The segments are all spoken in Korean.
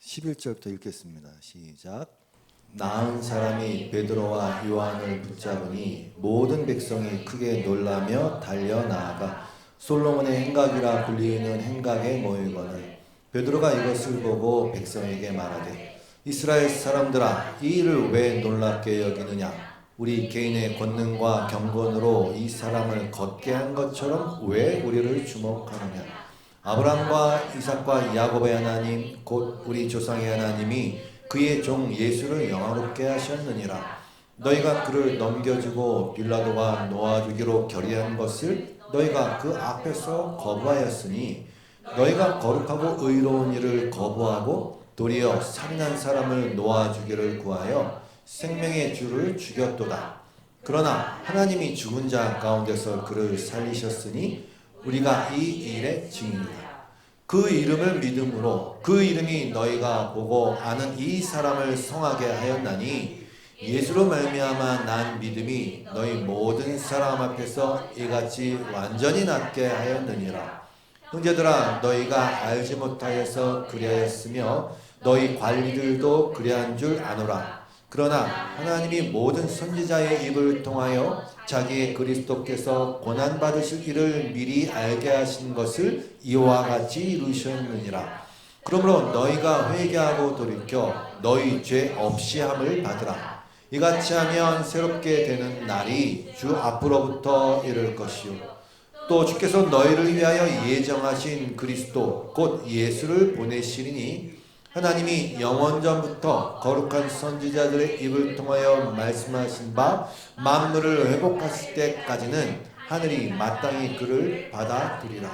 11절부터 읽겠습니다. 시작. 나은 사람이 베드로와 요한을 붙잡으니 모든 백성이 크게 놀라며 달려나아가 솔로몬의 행각이라 불리는 행각에 모이거늘 베드로가 이것을 보고 백성에게 말하되 이스라엘 사람들아 이 일을 왜 놀랍게 여기느냐 우리 개인의 권능과 경건으로 이 사람을 걷게 한 것처럼 왜 우리를 주목하느냐 아브라함과 이삭과 야곱의 하나님 곧 우리 조상의 하나님이 그의 종 예수를 영화롭게 하셨느니라. 너희가 그를 넘겨주고 빌라도가 놓아주기로 결의한 것을 너희가 그 앞에서 거부하였으니 너희가 거룩하고 의로운 일을 거부하고 도리어 살인한 사람을 놓아주기를 구하여 생명의 주를 죽였도다. 그러나 하나님이 죽은 자 가운데서 그를 살리셨으니 우리가 이 일의 증인이다. 그 이름을 믿음으로 그 이름이 너희가 보고 아는 이 사람을 성하게 하였나니 예수로 말미암아 난 믿음이 너희 모든 사람 앞에서 이같이 완전히 낫게 하였느니라. 형제들아 너희가 알지 못하여서 그리하였으며 너희 관리들도 그리한 줄 아노라. 그러나 하나님이 모든 선지자의 입을 통하여 자기의 그리스도께서 고난받으실 일을 미리 알게 하신 것을 이와 같이 이루셨느니라. 그러므로 너희가 회개하고 돌이켜 너희 죄 없이 함을 받으라. 이같이 하면 새롭게 되는 날이 주 앞으로부터 이를 것이요 또 주께서 너희를 위하여 예정하신 그리스도 곧 예수를 보내시리니 하나님이 영원전부터 거룩한 선지자들의 입을 통하여 말씀하신 바 만물을 회복하실 때까지는 하늘이 마땅히 그를 받아들이라.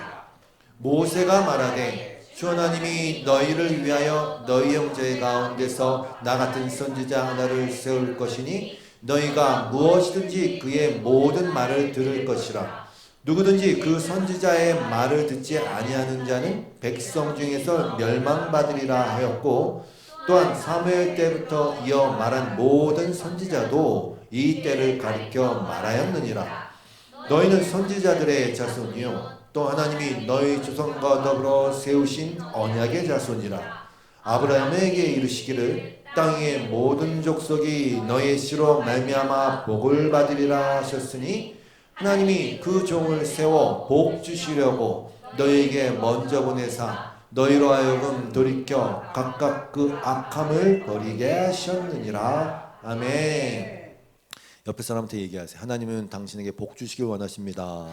모세가 말하되 주 하나님이 너희를 위하여 너희 형제 가운데서 나 같은 선지자 하나를 세울 것이니 너희가 무엇이든지 그의 모든 말을 들을 것이라. 누구든지 그 선지자의 말을 듣지 아니하는 자는 백성 중에서 멸망받으리라 하였고 또한 사무엘 때부터 이어 말한 모든 선지자도 이 때를 가리켜 말하였느니라. 너희는 선지자들의 자손이요 또 하나님이 너희 조상과 더불어 세우신 언약의 자손이라. 아브라함에게 이르시기를 땅의 모든 족속이 너의 씨로 말미암아 복을 받으리라 하셨으니 하나님이 그 종을 세워 복 주시려고 너희에게 먼저 보내사 너희로 하여금 돌이켜 각각 그 악함을 버리게 하셨느니라. 아멘. 옆에 사람한테 얘기하세요. 하나님은 당신에게 복 주시길 원하십니다.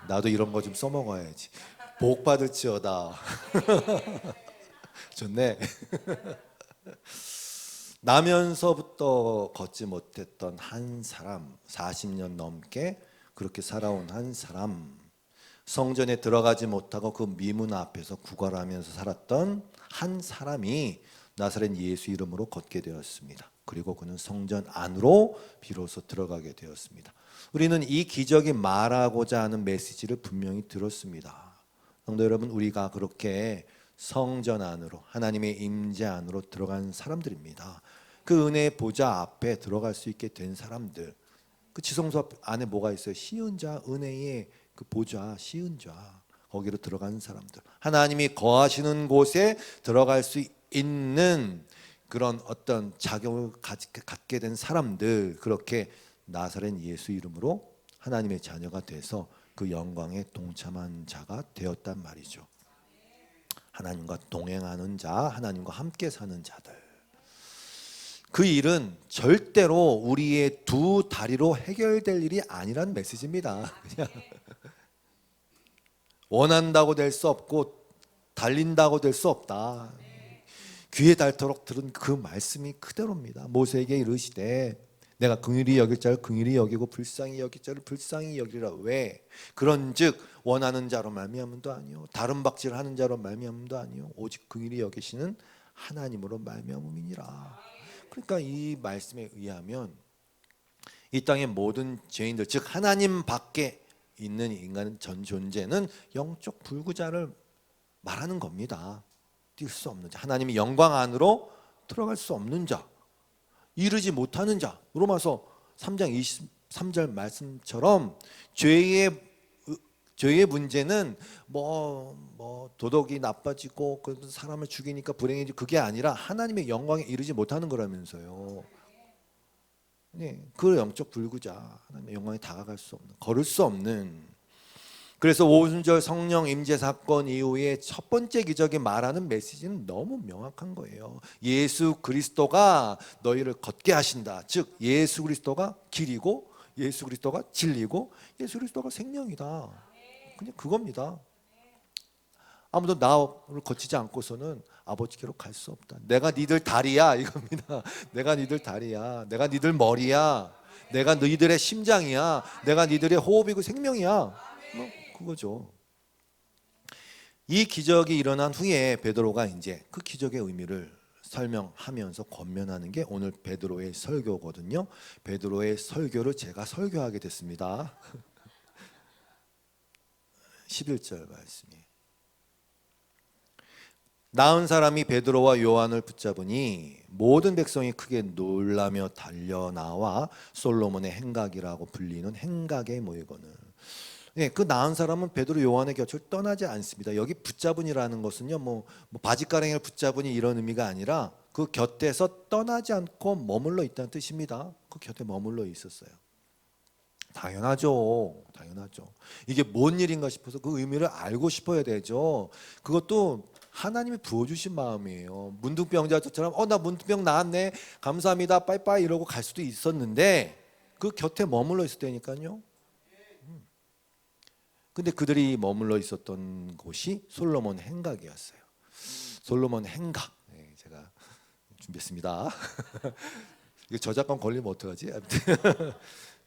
나도 이런 거 좀 써먹어야지. 복 받을지어다. 좋네. 나면서부터 걷지 못했던 한 사람, 40년 넘게 그렇게 살아온 한 사람, 성전에 들어가지 못하고 그 미문 앞에서 구걸하면서 살았던 한 사람이 나사렛 예수 이름으로 걷게 되었습니다. 그리고 그는 성전 안으로 비로소 들어가게 되었습니다. 우리는 이 기적이 말하고자 하는 메시지를 분명히 들었습니다. 성도 여러분, 우리가 그렇게 성전 안으로 하나님의 임재 안으로 들어간 사람들입니다. 그 은혜의 보좌 앞에 들어갈 수 있게 된 사람들. 그 지성소 안에 뭐가 있어요? 시은 자, 은혜의 그 보좌, 시은 자. 거기로 들어간 사람들. 하나님이 거하시는 곳에 들어갈 수 있는 그런 어떤 자격을 갖게 된 사람들. 그렇게 나사렛 예수 이름으로 하나님의 자녀가 돼서 그 영광에 동참한 자가 되었단 말이죠. 하나님과 동행하는 자, 하나님과 함께 사는 자들. 그 일은 절대로 우리의 두 다리로 해결될 일이 아니란 메시지입니다. 그냥 원한다고 될 수 없고 달린다고 될 수 없다. 귀에 닳도록 들은 그 말씀이 그대로입니다. 모세에게 이르시되 내가 긍휼히 여길 자를 긍휼히 여기고 불쌍히 여길 자를 불쌍히 여기리라. 왜? 그런즉 원하는 자로 말미암음도 아니요 다른 박질하는 자로 말미암음도 아니요 오직 긍휼히 여기시는 하나님으로 말미암음이니라. 그러니까 이 말씀에 의하면 이 땅의 모든 죄인들, 즉 하나님 밖에 있는 인간 전 존재는 영적 불구자를 말하는 겁니다. 뛸 수 없는 자, 하나님의 영광 안으로 들어갈 수 없는 자, 이르지 못하는 자. 로마서 3장 23절 말씀처럼 죄의 문제는 도덕이 나빠지고 사람을 죽이니까 불행해지, 그게 아니라 하나님의 영광에 이르지 못하는 거라면서요. 네, 그 영적 불구자, 하나님의 영광에 다가갈 수 없는, 걸을 수 없는. 그래서 오순절 성령 임재 사건 이후에 첫 번째 기적이 말하는 메시지는 너무 명확한 거예요. 예수 그리스도가 너희를 걷게 하신다. 즉 예수 그리스도가 길이고, 예수 그리스도가 진리고, 예수 그리스도가 생명이다. 그냥 그겁니다. 아무도 나를 거치지 않고서는 아버지께로 갈 수 없다. 내가 니들 다리야, 이겁니다. 내가 니들 다리야. 내가 니들 머리야. 내가 너희들의 심장이야. 내가 니들의 호흡이고 생명이야. 그거죠. 이 기적이 일어난 후에 베드로가 이제 그 기적의 의미를 설명하면서 권면하는 게 오늘 베드로의 설교거든요. 베드로의 설교를 제가 설교하게 됐습니다. 11절 말씀이, 나은 사람이 베드로와 요한을 붙잡으니 모든 백성이 크게 놀라며 달려나와 솔로몬의 행각이라고 불리는 행각에 모이거늘. 그 나은 사람은 베드로 요한의 곁을 떠나지 않습니다. 여기 붙잡은이라는 것은요, 바짓가랑이를 붙잡은이 이런 의미가 아니라 그 곁에서 떠나지 않고 머물러 있다는 뜻입니다. 그 곁에 머물러 있었어요. 당연하죠. 이게 뭔 일인가 싶어서 그 의미를 알고 싶어야 되죠. 그것도 하나님이 부어주신 마음이에요. 문둥병자처럼 나 문둥병 나았네, 감사합니다, 빠이빠이 이러고 갈 수도 있었는데 그 곁에 머물러 있었다니까요. 근데 그들이 머물러 있었던 곳이 솔로몬 행각이었어요. 솔로몬 행각, 제가 준비했습니다. 이거 저작권 걸리면 어떡하지?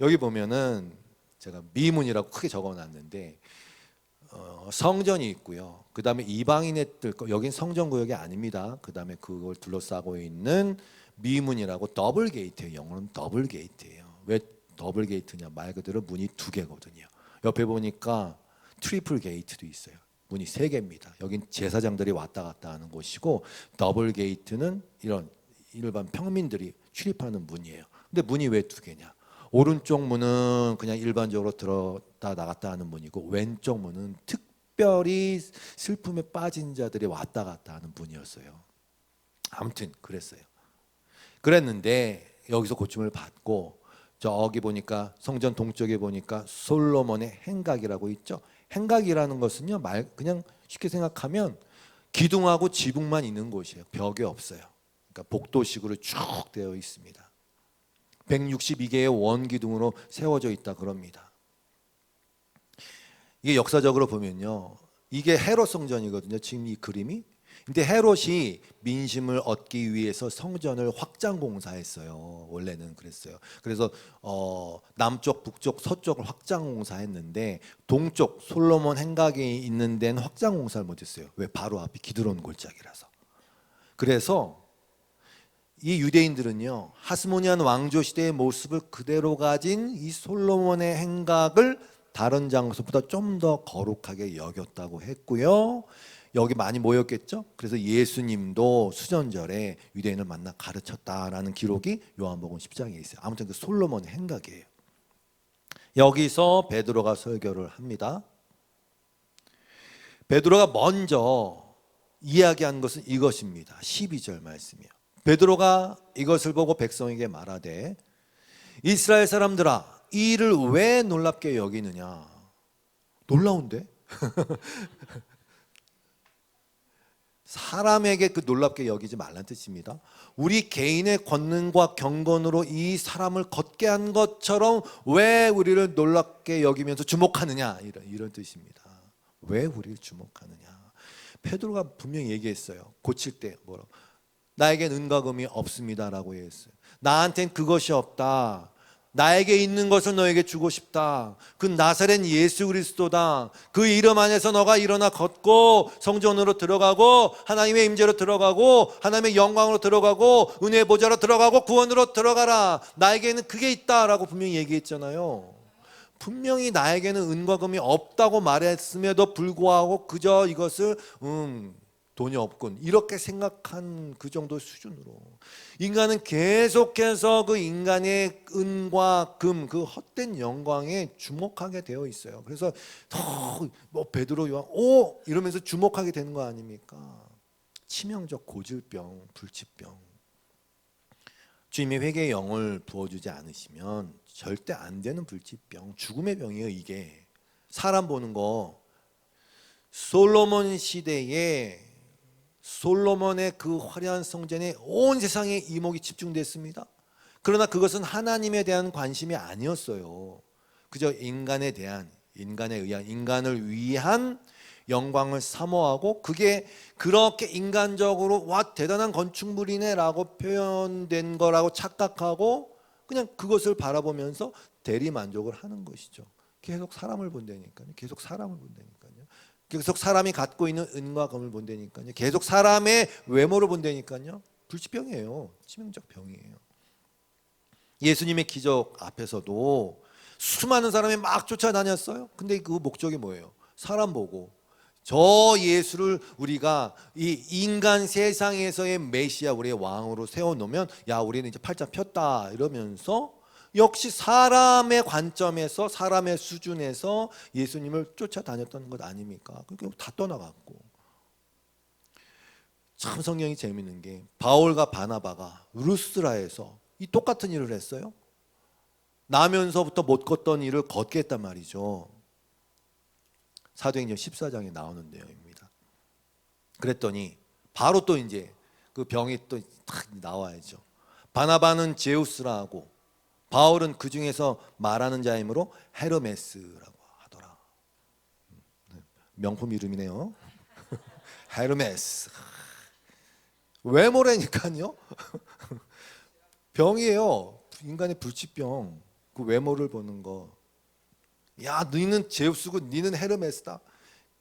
여기 보면은 제가 미문이라고 크게 적어놨는데 성전이 있고요. 그 다음에 이방인의 뜰, 여긴 성전구역이 아닙니다. 그 다음에 그걸 둘러싸고 있는 미문이라고 더블 게이트예요. 영어는 더블 게이트예요. 왜 더블 게이트냐? 말 그대로 문이 두 개거든요. 옆에 보니까 트리플 게이트도 있어요. 문이 세 개입니다. 여긴 제사장들이 왔다 갔다 하는 곳이고, 더블 게이트는 이런 일반 평민들이 출입하는 문이에요. 근데 문이 왜 두 개냐? 오른쪽 문은 그냥 일반적으로 들어다 나갔다 하는 문이고, 왼쪽 문은 특별히 슬픔에 빠진 자들이 왔다 갔다 하는 문이었어요. 아무튼 그랬어요. 그랬는데 여기서 고침을 받고 저기 보니까 성전 동쪽에 보니까 솔로몬의 행각이라고 있죠. 행각이라는 것은요, 그냥 쉽게 생각하면 기둥하고 지붕만 있는 곳이에요. 벽이 없어요. 그러니까 복도식으로 쭉 되어 있습니다. 162개의 원기둥으로 세워져 있다 그럽니다. 이게 역사적으로 보면요, 이게 헤롯 성전이거든요. 지금 이 그림이. 근데 헤롯이 민심을 얻기 위해서 성전을 확장 공사했어요. 원래는 그랬어요. 그래서 남쪽, 북쪽, 서쪽을 확장 공사했는데 동쪽 솔로몬 행각이 있는 데는 확장 공사를 못했어요. 왜? 바로 앞이 기드론 골짜기라서. 그래서 이 유대인들은요, 하스모니안 왕조 시대의 모습을 그대로 가진 이 솔로몬의 행각을 다른 장소보다 좀 더 거룩하게 여겼다고 했고요. 여기 많이 모였겠죠. 그래서 예수님도 수전절에 유대인을 만나 가르쳤다라는 기록이 요한복음 10장에 있어요. 아무튼 그 솔로몬 행각이에요. 여기서 베드로가 설교를 합니다. 베드로가 먼저 이야기한 것은 이것입니다. 12절 말씀이요. 베드로가 이것을 보고 백성에게 말하되, 이스라엘 사람들아, 이 일을 왜 놀랍게 여기느냐. 놀라운데? 사람에게 그 놀랍게 여기지 말란 뜻입니다. 우리 개인의 권능과 경건으로 이 사람을 걷게 한 것처럼 왜 우리를 놀랍게 여기면서 주목하느냐, 이런 뜻입니다. 왜 우리를 주목하느냐. 베드로가 분명히 얘기했어요. 고칠 때 뭐라고? 나에겐 은과 금이 없습니다라고 했어요. 나한텐 그것이 없다. 나에게 있는 것을 너에게 주고 싶다. 그 나사렛 예수 그리스도다. 그 이름 안에서 너가 일어나 걷고 성전으로 들어가고 하나님의 임재로 들어가고 하나님의 영광으로 들어가고 은혜의 보좌로 들어가고 구원으로 들어가라. 나에게는 그게 있다라고 분명히 얘기했잖아요. 분명히 나에게는 은과 금이 없다고 말했음에도 불구하고 그저 이것을 돈이 없군 이렇게 생각한 그 정도 수준으로 인간은 계속해서 그 인간의 은과 금 그 헛된 영광에 주목하게 되어 있어요. 그래서 뭐 베드로 요한 오 이러면서 주목하게 되는 거 아닙니까? 치명적 고질병, 불치병. 주님이 회개의 영을 부어주지 않으시면 절대 안 되는 불치병, 죽음의 병이에요. 이게 사람 보는 거 솔로몬 시대에 솔로몬의 그 화려한 성전에 온 세상의 이목이 집중됐습니다. 그러나 그것은 하나님에 대한 관심이 아니었어요. 그저 인간에 대한, 인간에 의한, 인간을 위한 영광을 사모하고 그게 그렇게 인간적으로 와 대단한 건축물이네라고 표현된 거라고 착각하고 그냥 그것을 바라보면서 대리만족을 하는 것이죠. 계속 사람을 본다니까요. 계속 사람을 본다니까요. 계속 사람이 갖고 있는 은과 금을 본다니까요. 계속 사람의 외모를 본다니까요. 불치병이에요. 치명적 병이에요. 예수님의 기적 앞에서도 수많은 사람이 막 쫓아다녔어요. 근데 그 목적이 뭐예요? 사람 보고 저 예수를 우리가 이 인간 세상에서의 메시아 우리의 왕으로 세워놓으면 야 우리는 이제 팔자 폈다 이러면서 역시 사람의 관점에서 사람의 수준에서 예수님을 쫓아다녔던 것 아닙니까? 그러니까 다 떠나갔고 참 성경이 재밌는 게 바울과 바나바가 루스드라에서 이 똑같은 일을 했어요. 나면서부터 못 걷던 일을 걷게 했단 말이죠. 사도행전 14장에 나오는 내용입니다. 그랬더니 바로 또 이제 그 병이 또 딱 나와야죠. 바나바는 제우스라고 바울은 그 중에서 말하는 자이므로 헤르메스라고 하더라. 명품 이름이네요. 헤르메스. 외모라니까요. 병이에요. 인간의 불치병. 그 외모를 보는 거. 야, 너는 제우스고 너는 헤르메스다.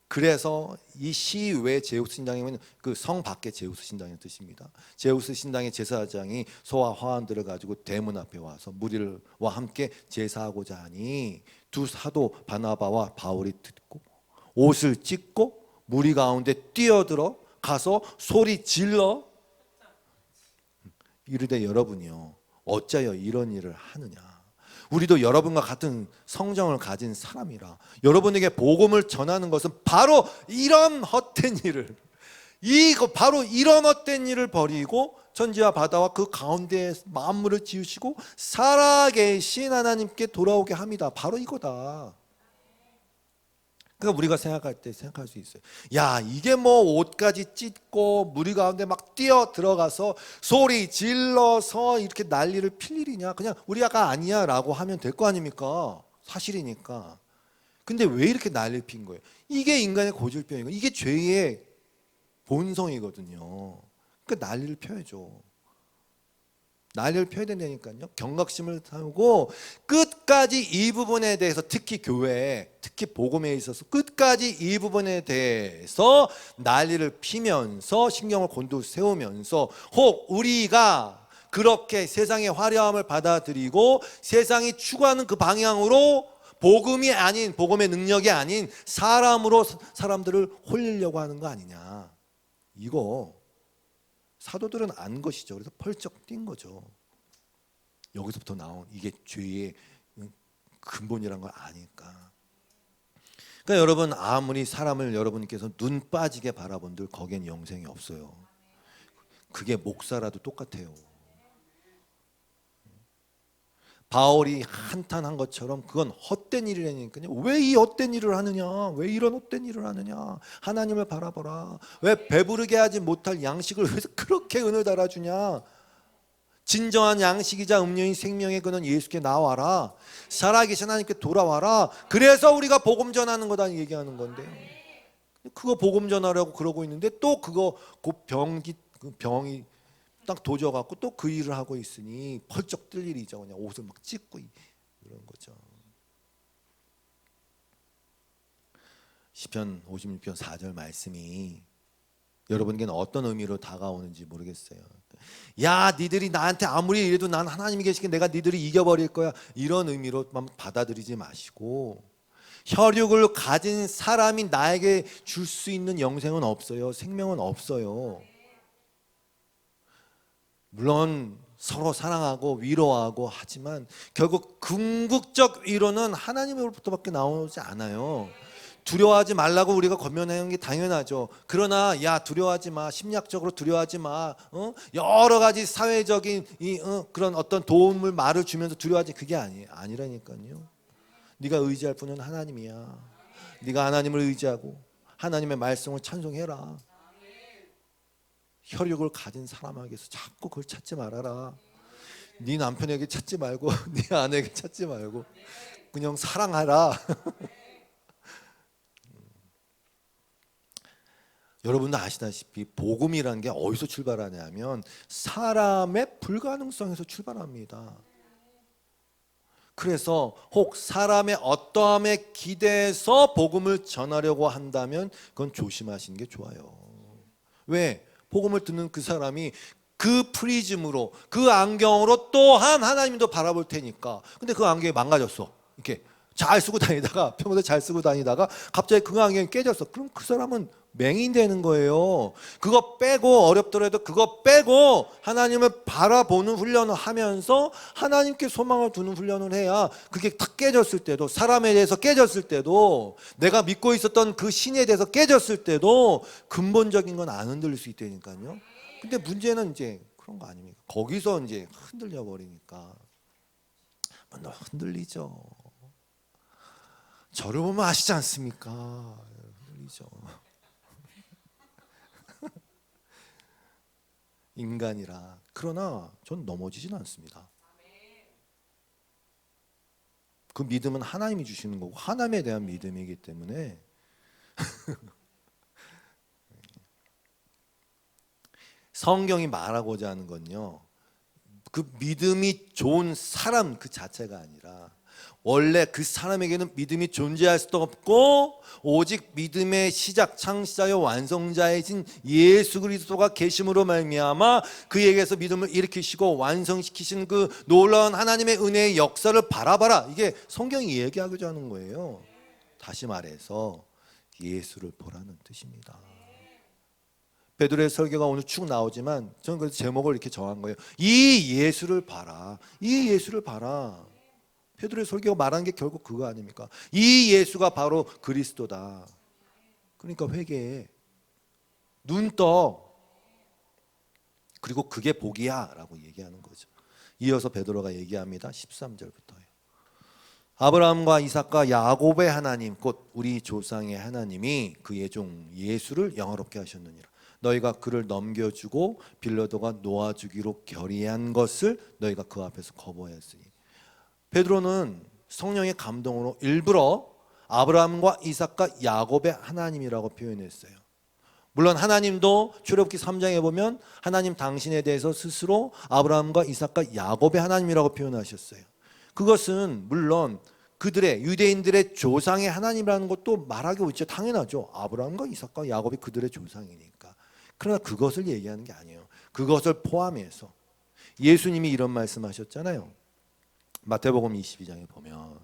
그래서 이 시 외 제우스 신당이면 그 성 밖에 제우스 신당의 뜻입니다. 제우스 신당의 제사장이 소와 화환들을 가지고 대문 앞에 와서 무리와 함께 제사하고자 하니 두 사도 바나바와 바울이 듣고 옷을 찢고 무리 가운데 뛰어들어 가서 소리 질러 이르되 여러분이요 어찌하여 이런 일을 하느냐. 우리도 여러분과 같은 성정을 가진 사람이라 여러분에게 복음을 전하는 것은 바로 이런 헛된 일을 바로 이런 헛된 일을 버리고 천지와 바다와 그 가운데 만물을 지으시고 살아계신 하나님께 돌아오게 합니다. 바로 이거다. 그러니까 우리가 생각할 때 생각할 수 있어요. 야 이게 뭐 옷까지 찢고 무리 가운데 막 뛰어 들어가서 소리 질러서 이렇게 난리를 필 일이냐. 그냥 우리가 아니야 라고 하면 될 거 아닙니까? 사실이니까. 근데 왜 이렇게 난리를 핀 거예요? 이게 인간의 고질병이고 이게 죄의 본성이거든요. 그러니까 난리를 펴야죠. 난리를 펴야 된다니까요. 경각심을 하고 끝까지 이 부분에 대해서 특히 교회, 특히 복음에 있어서 끝까지 이 부분에 대해서 난리를 피면서 신경을 곤두세우면서 혹 우리가 그렇게 세상의 화려함을 받아들이고 세상이 추구하는 그 방향으로 복음이 아닌 복음의 능력이 아닌 사람으로 사람들을 홀리려고 하는 거 아니냐. 이거 사도들은 안 것이죠. 그래서 펄쩍 뛴 거죠. 여기서부터 나온 이게 죄의 근본이란 걸 아니까. 그러니까 여러분 아무리 사람을 여러분께서 눈 빠지게 바라본들 거기엔 영생이 없어요. 그게 목사라도 똑같아요. 바울이 한탄한 것처럼 그건 헛된 일이라니까요. 왜 이 헛된 일을 하느냐? 왜 이런 헛된 일을 하느냐? 하나님을 바라보라. 왜 배부르게 하지 못할 양식을 왜 그렇게 은을 달아주냐? 진정한 양식이자 음료인 생명의 그는 예수께 나와라. 살아계신 하나님께 돌아와라. 그래서 우리가 복음 전하는 거다 얘기하는 건데 그거 복음 전하려고 그러고 있는데 또 그거 그 병이 딱 도져갖고 또 그 일을 하고 있으니 펄쩍 뜰 일이죠. 그냥 옷을 막 찢고 이런 거죠. 시편 56편 4절 말씀이 여러분에게는 어떤 의미로 다가오는지 모르겠어요. 야 니들이 나한테 아무리 이래도 난 하나님이 계시기에 내가 니들이 이겨버릴 거야 이런 의미로만 받아들이지 마시고 혈육을 가진 사람이 나에게 줄 수 있는 영생은 없어요. 생명은 없어요. 물론 서로 사랑하고 위로하고 하지만 결국 궁극적 위로는 하나님으로부터밖에 나오지 않아요. 두려워하지 말라고 우리가 권면하는 게 당연하죠. 그러나 야 두려워하지 마, 심리학적으로 두려워하지 마, 여러 가지 사회적인 그런 어떤 도움을 말을 주면서 두려워하지, 그게 아니라니까요. 네가 의지할 분은 하나님이야. 네가 하나님을 의지하고 하나님의 말씀을 찬송해라. 혈육을 가진 사람에게서 자꾸 그걸 찾지 말아라. 네 남편에게 찾지 말고 네 아내에게 찾지 말고 그냥 사랑하라. 여러분도 아시다시피 복음이라는 게 어디서 출발하냐면 사람의 불가능성에서 출발합니다. 그래서 혹 사람의 어떠함에 기대서 복음을 전하려고 한다면 그건 조심하시는 게 좋아요. 왜? 복음을 듣는 그 사람이 그 프리즘으로, 그 안경으로 또한 하나님도 바라볼 테니까. 근데 그 안경이 망가졌어. 이렇게 잘 쓰고 다니다가, 평소에 잘 쓰고 다니다가 갑자기 그 안경이 깨졌어. 그럼 그 사람은 맹인 되는 거예요. 그거 빼고, 어렵더라도 그거 빼고 하나님을 바라보는 훈련을 하면서 하나님께 소망을 두는 훈련을 해야 그게 탁 깨졌을 때도, 사람에 대해서 깨졌을 때도, 내가 믿고 있었던 그 신에 대해서 깨졌을 때도 근본적인 건 안 흔들릴 수 있다니까요. 근데 문제는 이제 그런 거 아닙니까? 거기서 이제 흔들려 버리니까 흔들리죠. 저를 보면 아시지 않습니까? 흔들리죠. 인간이라. 그러나 전 넘어지진 않습니다. 그 믿음은 하나님이 주시는 거고 하나님에 대한 믿음이기 때문에 성경이 말하고자 하는 건요, 그 믿음이 좋은 사람 그 자체가 아니라 원래 그 사람에게는 믿음이 존재할 수도 없고 오직 믿음의 시작, 창시자요 완성자이신 예수 그리스도가 계심으로 말미암아 그에게서 믿음을 일으키시고 완성시키신 그 놀라운 하나님의 은혜의 역사를 바라봐라. 이게 성경이 얘기하고자 하는 거예요. 다시 말해서 예수를 보라는 뜻입니다. 베드로의 설교가 오늘 쭉 나오지만 저는 그래서 제목을 이렇게 정한 거예요. 이 예수를 봐라. 이 예수를 봐라. 베드로의 설교가 말하는 게 결국 그거 아닙니까? 이 예수가 바로 그리스도다. 그러니까 회개해. 눈 떠. 그리고 그게 복이야 라고 얘기하는 거죠. 이어서 베드로가 얘기합니다. 13절부터요. 아브라함과 이삭과 야곱의 하나님 곧 우리 조상의 하나님이 그의 종 예수를 영화롭게 하셨느니라. 너희가 그를 넘겨주고 빌려도가 놓아주기로 결의한 것을 너희가 그 앞에서 거부하였으니. 베드로는 성령의 감동으로 일부러 아브라함과 이삭과 야곱의 하나님이라고 표현했어요. 물론 하나님도 출애굽기 3장에 보면 하나님 당신에 대해서 스스로 아브라함과 이삭과 야곱의 하나님이라고 표현하셨어요. 그것은 물론 그들의 유대인들의 조상의 하나님이라는 것도 말하기 있죠. 당연하죠. 아브라함과 이삭과 야곱이 그들의 조상이니까. 그러나 그것을 얘기하는 게 아니에요. 그것을 포함해서 예수님이 이런 말씀하셨잖아요. 마태복음 22장에 보면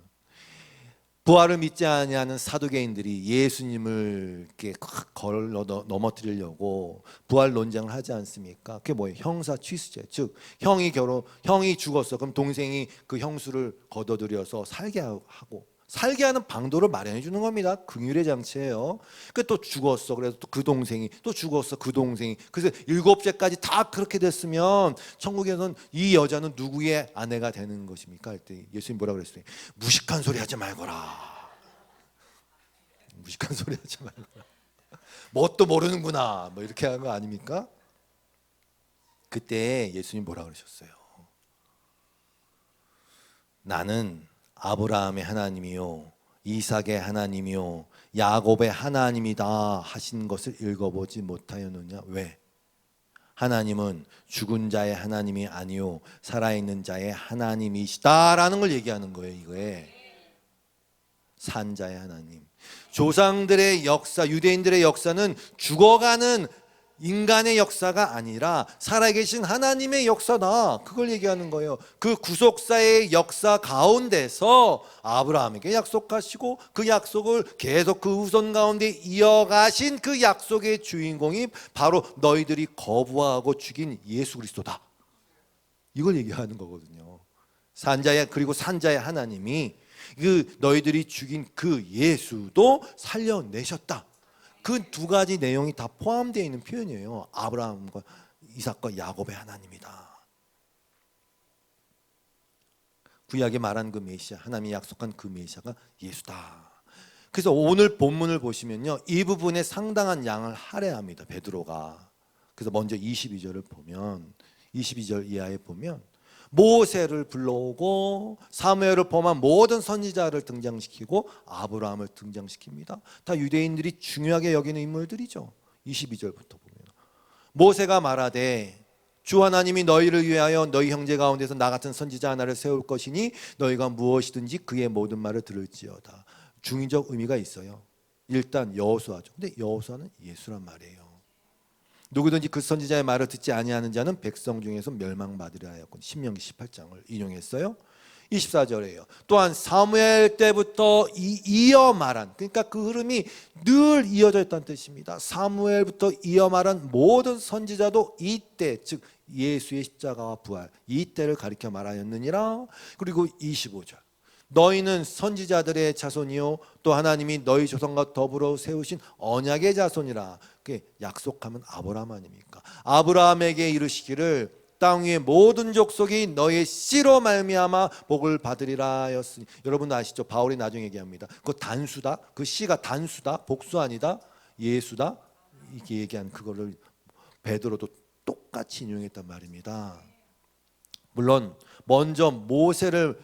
부활을 믿지 아니하는 사두개인들이 예수님을 이렇게 걸러 넘어뜨리려고 부활 논쟁을 하지 않습니까? 그게 뭐예요? 형사 취수죄. 즉 형이 죽었어. 그럼 동생이 그 형수를 걷어들여서 살게 하고 살게 하는 방도를 마련해 주는 겁니다. 긍휼의 장치예요. 또 죽었어. 그래서 또 그 동생이 또 죽었어. 그 동생이. 그래서 7죄까지 다 그렇게 됐으면 천국에서는 이 여자는 누구의 아내가 되는 것입니까? 할 때 예수님 뭐라 그랬어요? 무식한 소리 하지 말거라. 무식한 소리 하지 말거라. 뭣도 모르는구나. 뭐 이렇게 하는 거 아닙니까? 그때 예수님 뭐라 그러셨어요? 나는 아브라함의 하나님이요 이삭의 하나님이요 야곱의 하나님이다 하신 것을 읽어보지 못하였느냐? 왜? 하나님은 죽은 자의 하나님이 아니요 살아있는 자의 하나님이시다라는 걸 얘기하는 거예요. 이거에 산자의 하나님. 조상들의 역사, 유대인들의 역사는 죽어가는 인간의 역사가 아니라 살아계신 하나님의 역사다. 그걸 얘기하는 거예요. 그 구속사의 역사 가운데서 아브라함에게 약속하시고 그 약속을 계속 그 후손 가운데 이어가신 그 약속의 주인공이 바로 너희들이 거부하고 죽인 예수 그리스도다. 이걸 얘기하는 거거든요. 그리고 산자의 하나님이 그 너희들이 죽인 그 예수도 살려내셨다. 그 두 가지 내용이 다 포함되어 있는 표현이에요. 아브라함과 이삭과 야곱의 하나님이다. 구약에 말한 그 메시아, 하나님이 약속한 그 메시아가 예수다. 그래서 오늘 본문을 보시면요, 이 부분에 상당한 양을 할애합니다, 베드로가. 그래서 먼저 22절을 보면, 22절 이하에 보면 모세를 불러오고 사무엘을 포함한 모든 선지자를 등장시키고 아브라함을 등장시킵니다. 다 유대인들이 중요하게 여기는 인물들이죠. 22절부터 보면 모세가 말하되 주 하나님이 너희를 위하여 너희 형제 가운데서 나 같은 선지자 하나를 세울 것이니 너희가 무엇이든지 그의 모든 말을 들을지어다. 중의적 의미가 있어요. 일단 여호수아죠. 근데 여호수아는 예수란 말이에요. 누구든지 그 선지자의 말을 듣지 아니하는 자는 백성 중에서 멸망받으리라 하였고 신명기 18장을 인용했어요. 24절에요. 또한 사무엘 때부터 이어 말한, 그러니까 그 흐름이 늘 이어져 있다는 뜻입니다. 사무엘부터 이어 말한 모든 선지자도 이때, 즉 예수의 십자가와 부활, 이때를 가리켜 말하였느니라. 그리고 25절. 너희는 선지자들의 자손이요 또 하나님이 너희 조상과 더불어 세우신 언약의 자손이라. 그게 약속하면 아브라함 아닙니까? 아브라함에게 이르시기를 땅 위의 모든 족속이 너의 씨로 말미암아 복을 받으리라 하였으니. 여러분 아시죠? 바울이 나중에 얘기합니다. 그 단수다, 그 씨가 단수다, 복수 아니다, 예수다, 이렇게 얘기한 그거를 베드로도 똑같이 인용했단 말입니다. 물론 먼저 모세를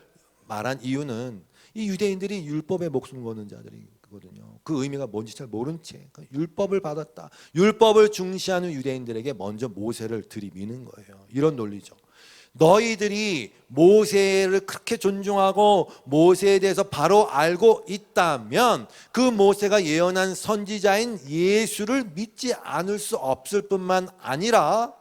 말한 이유는 이 유대인들이 율법에 목숨 거는 자들이거든요. 그 의미가 뭔지 잘 모른 채 율법을 받았다, 율법을 중시하는 유대인들에게 먼저 모세를 들이미는 거예요. 이런 논리죠. 너희들이 모세를 그렇게 존중하고 모세에 대해서 바로 알고 있다면 그 모세가 예언한 선지자인 예수를 믿지 않을 수 없을 뿐만 아니라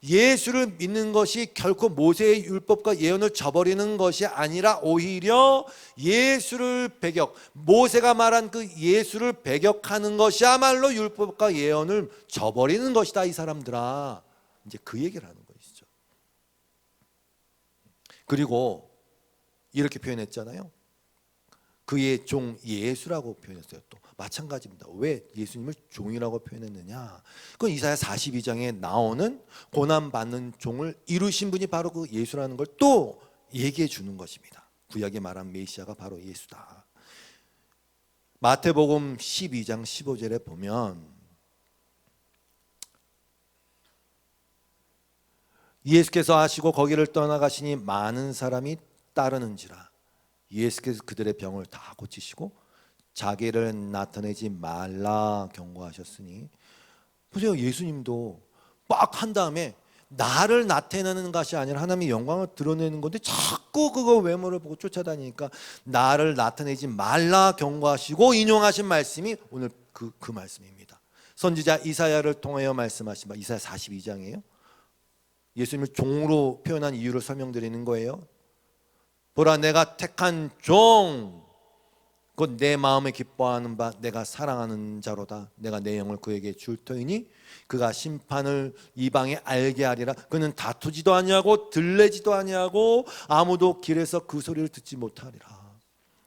예수를 믿는 것이 결코 모세의 율법과 예언을 저버리는 것이 아니라 오히려 예수를 모세가 말한 그 예수를 배격하는 것이야말로 율법과 예언을 저버리는 것이다 이 사람들아. 이제 그 얘기를 하는 것이죠. 그리고 이렇게 표현했잖아요. 그의 종 예수라고 표현했어요. 또 마찬가지입니다. 왜 예수님을 종이라고 표현했느냐? 그건 이사야 42장에 나오는 고난받는 종을 이루신 분이 바로 그 예수라는 걸 또 얘기해 주는 것입니다. 구약에 말한 메시아가 바로 예수다. 마태복음 12장 15절에 보면 예수께서 하시고 거기를 떠나가시니 많은 사람이 따르는지라. 예수께서 그들의 병을 다 고치시고 자기를 나타내지 말라 경고하셨으니. 보세요, 예수님도 빡 한 다음에 나를 나타내는 것이 아니라 하나님의 영광을 드러내는 건데 자꾸 그거 외모를 보고 쫓아다니니까 나를 나타내지 말라 경고하시고 인용하신 말씀이 오늘 그 말씀입니다. 선지자 이사야를 통하여 말씀하신 바 이사야 42장이에요. 예수님을 종으로 표현한 이유를 설명드리는 거예요. 보라 내가 택한 종 곧 내 마음에 기뻐하는 바 내가 사랑하는 자로다. 내가 내 영을 그에게 줄 터이니 그가 심판을 이방에 알게 하리라. 그는 다투지도 아니하고 들레지도 아니하고 아무도 길에서 그 소리를 듣지 못하리라.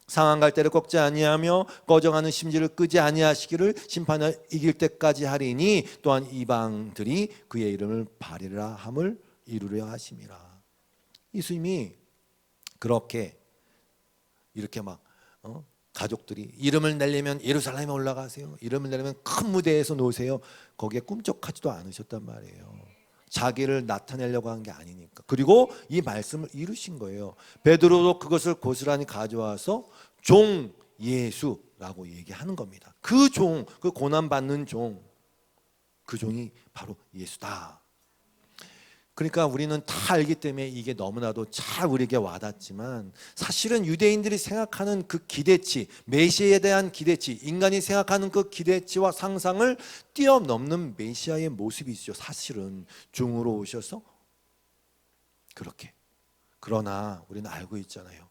상한 갈대를 꺾지 아니하며 꺼져가는 심지를 끄지 아니하시기를 심판을 이길 때까지 하리니 또한 이방들이 그의 이름을 바리라 함을 이루려 하심이라. 예수님이 이렇게 막 가족들이 이름을 내려면 예루살렘에 올라가세요, 이름을 내려면 큰 무대에서 놓으세요, 거기에 꿈쩍하지도 않으셨단 말이에요. 자기를 나타내려고 한 게 아니니까. 그리고 이 말씀을 이루신 거예요. 베드로도 그것을 고스란히 가져와서 종 예수라고 얘기하는 겁니다. 그 종, 그 고난받는 종, 그 종이 바로 예수다. 그러니까 우리는 다 알기 때문에 이게 너무나도 잘 우리에게 와닿지만, 사실은 유대인들이 생각하는 그 기대치, 메시아에 대한 기대치, 인간이 생각하는 그 기대치와 상상을 뛰어넘는 메시아의 모습이 있죠. 사실은 종으로 오셔서 그렇게. 그러나 우리는 알고 있잖아요.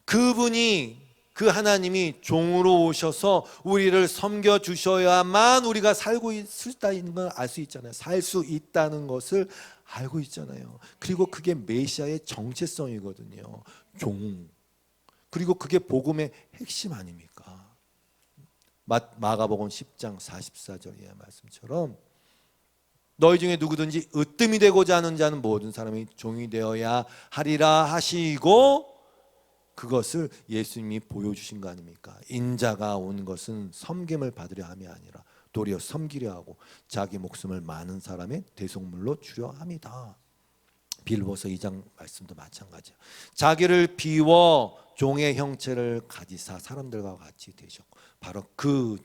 그분이, 그 하나님이 종으로 오셔서 우리를 섬겨주셔야만 우리가 살고 있다는 걸 알 수 있잖아요. 살 수 있다는 것을 알고 있잖아요. 그리고 그게 메시아의 정체성이거든요. 종. 그리고 그게 복음의 핵심 아닙니까? 마가복음 10장 44절의 말씀처럼 너희 중에 누구든지 으뜸이 되고자 하는 자는 모든 사람이 종이 되어야 하리라 하시고, 그것을 예수님이 보여주신 거 아닙니까? 인자가 온 것은 섬김을 받으려 함이 아니라 도리어 섬기려 하고 자기 목숨을 많은 사람의 대속물로 주려 함이다. 빌보서 2장 말씀도 마찬가지예요. 자기를 비워 종의 형체를 가지사 사람들과 같이 되셨고, 바로 그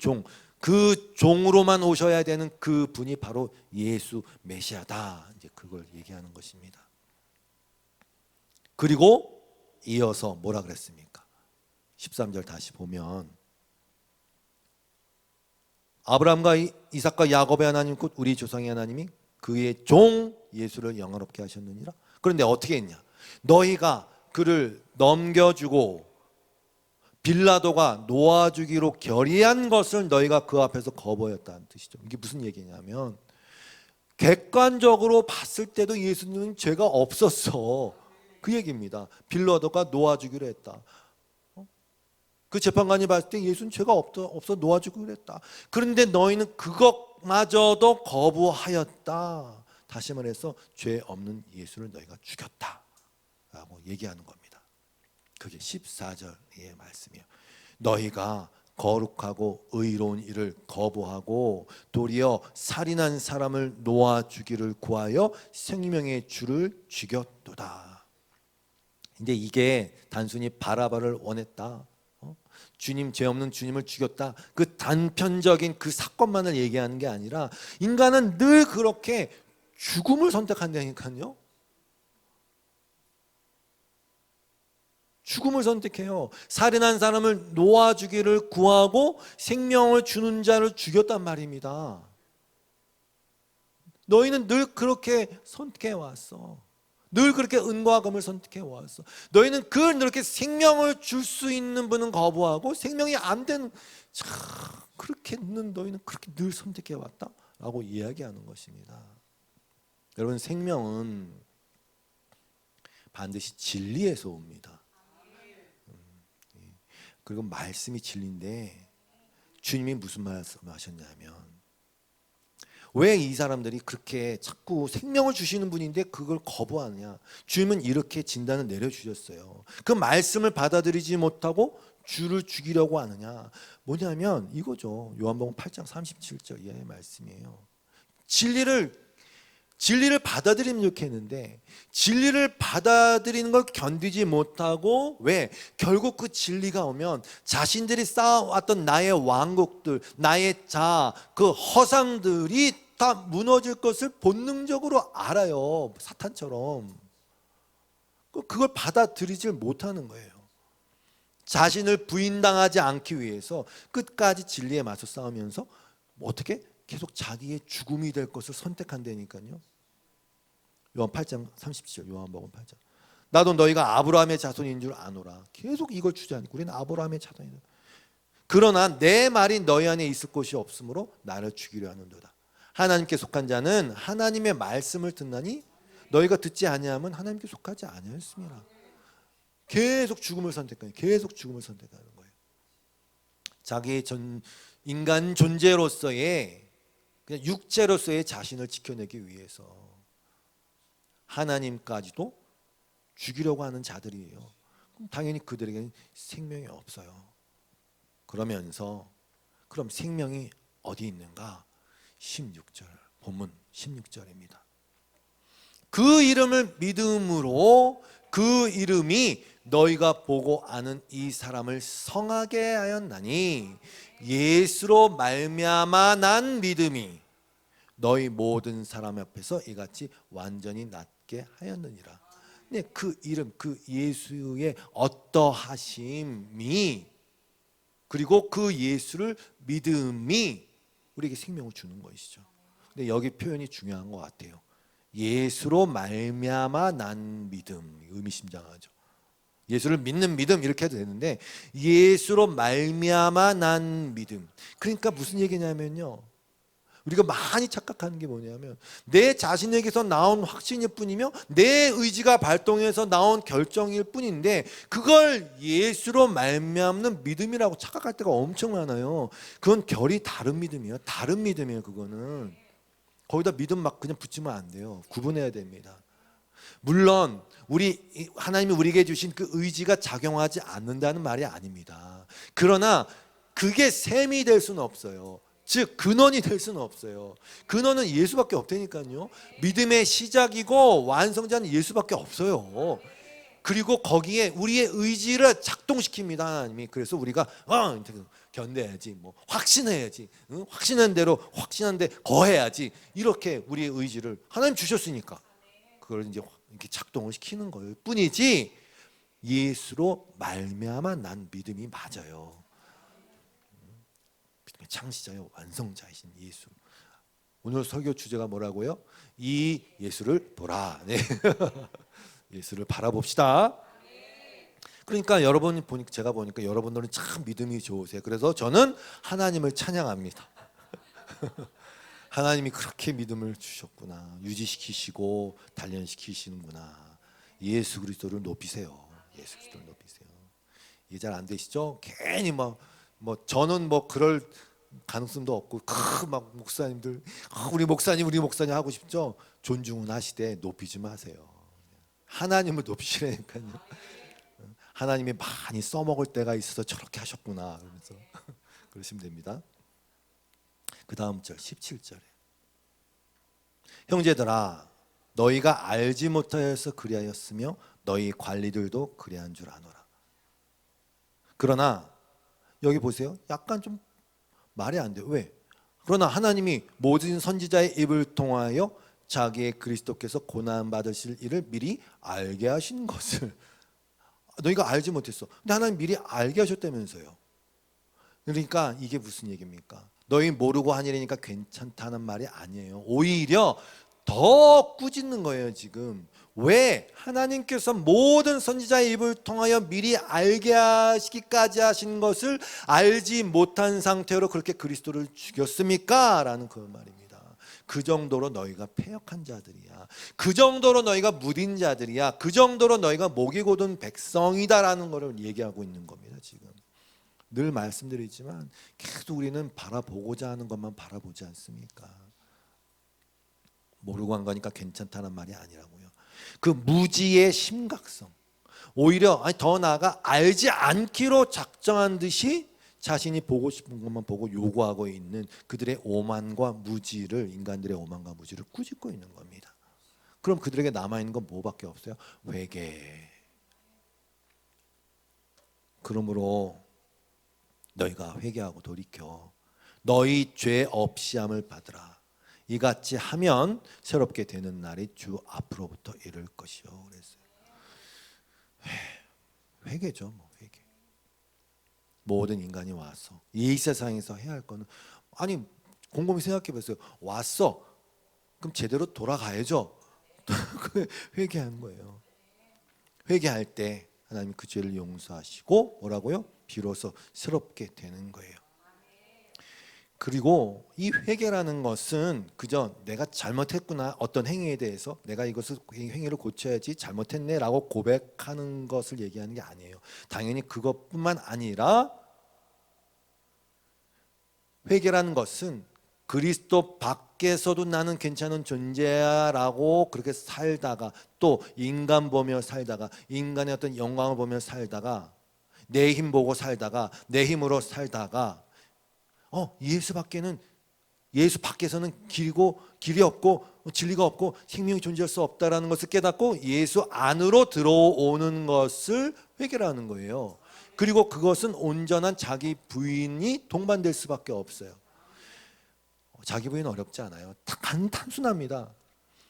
종으로만 오셔야 되는 그 분이 바로 예수 메시아다. 이제 그걸 얘기하는 것입니다. 그리고 이어서 뭐라 그랬습니까? 13절 다시 보면, 아브라함과 이삭과 야곱의 하나님 곧 우리 조상의 하나님이 그의 종 예수를 영화롭게 하셨느니라. 그런데 어떻게 했냐? 너희가 그를 넘겨주고 빌라도가 놓아주기로 결의한 것을 너희가 그 앞에서 거부하였다는 뜻이죠. 이게 무슨 얘기냐면, 객관적으로 봤을 때도 예수님은 죄가 없었어. 그 얘기입니다. 빌라도가 놓아주기로 했다. 그 재판관이 봤을 때 예수는 죄가 없어 놓아주기로 했다. 그런데 너희는 그것마저도 거부하였다. 다시 말해서 죄 없는 예수를 너희가 죽였다 라고 얘기하는 겁니다. 그게 14절의 말씀이에요. 너희가 거룩하고 의로운 일을 거부하고 도리어 살인한 사람을 놓아주기를 구하여 생명의 주를 죽였도다. 근데 이게 단순히 바라바를 원했다, 주님, 죄 없는 주님을 죽였다, 그 단편적인 그 사건만을 얘기하는 게 아니라, 인간은 늘 그렇게 죽음을 선택한다니까요. 죽음을 선택해요. 살인한 사람을 놓아주기를 구하고 생명을 주는 자를 죽였단 말입니다. 너희는 늘 그렇게 선택해 왔어. 늘 그렇게 은과 금을 선택해 왔어. 너희는 그렇게 생명을 줄 수 있는 분은 거부하고 생명이 안 되는, 그렇게는 너희는 그렇게 늘 선택해 왔다라고 이야기하는 것입니다. 여러분, 생명은 반드시 진리에서 옵니다. 그리고 말씀이 진리인데, 주님이 무슨 말씀하셨냐면, 왜 이 사람들이 그렇게 자꾸 생명을 주시는 분인데 그걸 거부하느냐? 주님은 이렇게 진단을 내려주셨어요. 그 말씀을 받아들이지 못하고 주를 죽이려고 하느냐? 뭐냐면 이거죠. 요한복음 8장 37절 이하의 말씀이에요. 진리를 받아들이면 좋겠는데, 진리를 받아들이는 걸 견디지 못하고, 왜? 결국 그 진리가 오면 자신들이 쌓아왔던 나의 왕국들, 나의 그 허상들이 다 무너질 것을 본능적으로 알아요. 사탄처럼. 그걸 받아들이질 못하는 거예요. 자신을 부인당하지 않기 위해서 끝까지 진리에 맞서 싸우면서 어떻게? 계속 자기의 죽음이 될 것을 선택한다니까요. 요한 8장 37절, 요한복음 8장. 나도 너희가 아브라함의 자손인 줄 아노라. 계속 이걸 주장하니까 우리는 아브라함의 자손이다. 그러나 내 말이 너희 안에 있을 곳이 없으므로 나를 죽이려 하는도다. 하나님께 속한 자는 하나님의 말씀을 듣나니 너희가 듣지 아니하면 하나님께 속하지 아니하였습니다. 계속 죽음을 선택하는, 계속 죽음을 선택하는 거예요. 자기의 인간 존재로서의, 그냥 육체로서의 자신을 지켜내기 위해서 하나님까지도 죽이려고 하는 자들이에요. 그럼 당연히 그들에게는 생명이 없어요. 그러면서 그럼 생명이 어디 있는가? 16절, 본문 16절입니다. 그 이름을 믿음으로 그 이름이 너희가 보고 아는 이 사람을 성하게 하였나니 예수로 말미암아 난 믿음이 너희 모든 사람 앞에서 이같이 완전히 낫게 하였느니라. 네, 그 이름, 그 예수의 어떠하심이, 그리고 그 예수를 믿음이 우리에게 생명을 주는 것이죠. 근데 여기 표현이 중요한 것 같아요. 예수로 말미암아 난 믿음, 의미심장하죠. 예수를 믿는 믿음 이렇게 해도 되는데, 예수로 말미암아 난 믿음. 그러니까 무슨 얘기냐면요, 우리가 많이 착각하는 게 뭐냐면, 내 자신에게서 나온 확신일 뿐이며 내 의지가 발동해서 나온 결정일 뿐인데, 그걸 예수로 말미암는 믿음이라고 착각할 때가 엄청 많아요. 그건 결이 다른 믿음이에요. 다른 믿음이에요. 그거는 거기다 믿음 막 그냥 붙이면 안 돼요. 구분해야 됩니다. 물론 하나님이 우리에게 주신 그 의지가 작용하지 않는다는 말이 아닙니다. 그러나 그게 셈이 될 수는 없어요. 즉 근원이 될 수는 없어요. 근원은 예수밖에 없다니까요. 믿음의 시작이고 완성자는 예수밖에 없어요. 그리고 거기에 우리의 의지를 작동시킵니다, 하나님이. 그래서 우리가 견뎌야지, 뭐 확신해야지, 확신한 대로 확신한데 거해야지, 이렇게 우리의 의지를 하나님 주셨으니까 그걸 이제 이렇게 작동을 시키는 걸 뿐이지, 예수로 말미암아 난 믿음이 맞아요. 믿음의 창시자요 완성자이신 예수. 오늘 설교 주제가 뭐라고요? 이 예수를 보라. 네. 예수를 바라봅시다. 그러니까 여러분 보니까, 제가 보니까 여러분들은 참 믿음이 좋으세요. 그래서 저는 하나님을 찬양합니다. 하나님이 그렇게 믿음을 주셨구나, 유지시키시고 단련시키시는구나. 예수 그리스도를 높이세요. 예수 그리스도를 높이세요. 이게 잘 안 되시죠? 괜히 뭐 저는 뭐 그럴 가능성도 없고 막 목사님들 우리 목사님 하고 싶죠? 존중은 하시되 높이지 마세요. 하나님을 높이시라니까요. 하나님이 많이 써먹을 때가 있어서 저렇게 하셨구나, 그러면서 그러시면 됩니다. 그 다음 절 17절에 형제들아 너희가 알지 못하여서 그리하였으며 너희 관리들도 그리한 줄 아노라. 그러나 여기 보세요. 약간 좀 말이 안 돼요. 왜? 그러나 하나님이 모든 선지자의 입을 통하여 자기의 그리스도께서 고난 받으실 일을 미리 알게 하신 것을 너희가 알지 못했어. 근데 하나님 미리 알게 하셨다면서요. 그러니까 이게 무슨 얘기입니까? 너희 모르고 한 일이니까 괜찮다는 말이 아니에요. 오히려 더 꾸짖는 거예요 지금. 왜? 하나님께서 모든 선지자의 입을 통하여 미리 알게 하시기까지 하신 것을 알지 못한 상태로 그렇게 그리스도를 죽였습니까? 라는 그 말입니다. 그 정도로 너희가 패역한 자들이야. 그 정도로 너희가 무딘 자들이야. 그 정도로 너희가 목이 곧은 백성이다라는 것을 얘기하고 있는 겁니다 지금. 늘 말씀드리지만 계속 우리는 바라보고자 하는 것만 바라보지 않습니까? 모르고 한 거니까 괜찮다는 말이 아니라고요. 그 무지의 심각성, 오히려 더 나아가 알지 않기로 작정한 듯이 자신이 보고 싶은 것만 보고 요구하고 있는 그들의 오만과 무지를, 인간들의 오만과 무지를 꾸짖고 있는 겁니다. 그럼 그들에게 남아있는 건 뭐밖에 없어요? 회개. 그러므로 너희가 회개하고 돌이켜 너희 죄 없이함을 받으라. 이같이 하면 새롭게 되는 날이 주 앞으로부터 이를 것이요. 그랬어요. 회개죠, 뭐 회개. 모든 인간이 와서 이 세상에서 해야 할 거는, 아니 곰곰이 생각해 보세요. 왔어. 그럼 제대로 돌아가야죠. 회개하는 거예요. 회개할 때 하나님 그 죄를 용서하시고 뭐라고요? 비로소 새롭게 되는 거예요. 그리고 이 회개라는 것은 그저 내가 잘못했구나, 어떤 행위에 대해서 내가 이것을 행위를 고쳐야지 잘못했네라고 고백하는 것을 얘기하는 게 아니에요. 당연히 그것뿐만 아니라 회개라는 것은 그리스도 밖에서도 나는 괜찮은 존재야라고 그렇게 살다가, 또 인간 보며 살다가, 인간의 어떤 영광을 보며 살다가, 내 힘 보고 살다가, 내 힘으로 살다가 예수 밖에서는 길이 없고 진리가 없고 생명이 존재할 수 없다라는 것을 깨닫고 예수 안으로 들어오는 것을 회개라는 거예요. 그리고 그것은 온전한 자기 부인이 동반될 수밖에 없어요. 자기 부인 어렵지 않아요. 딱 단순합니다.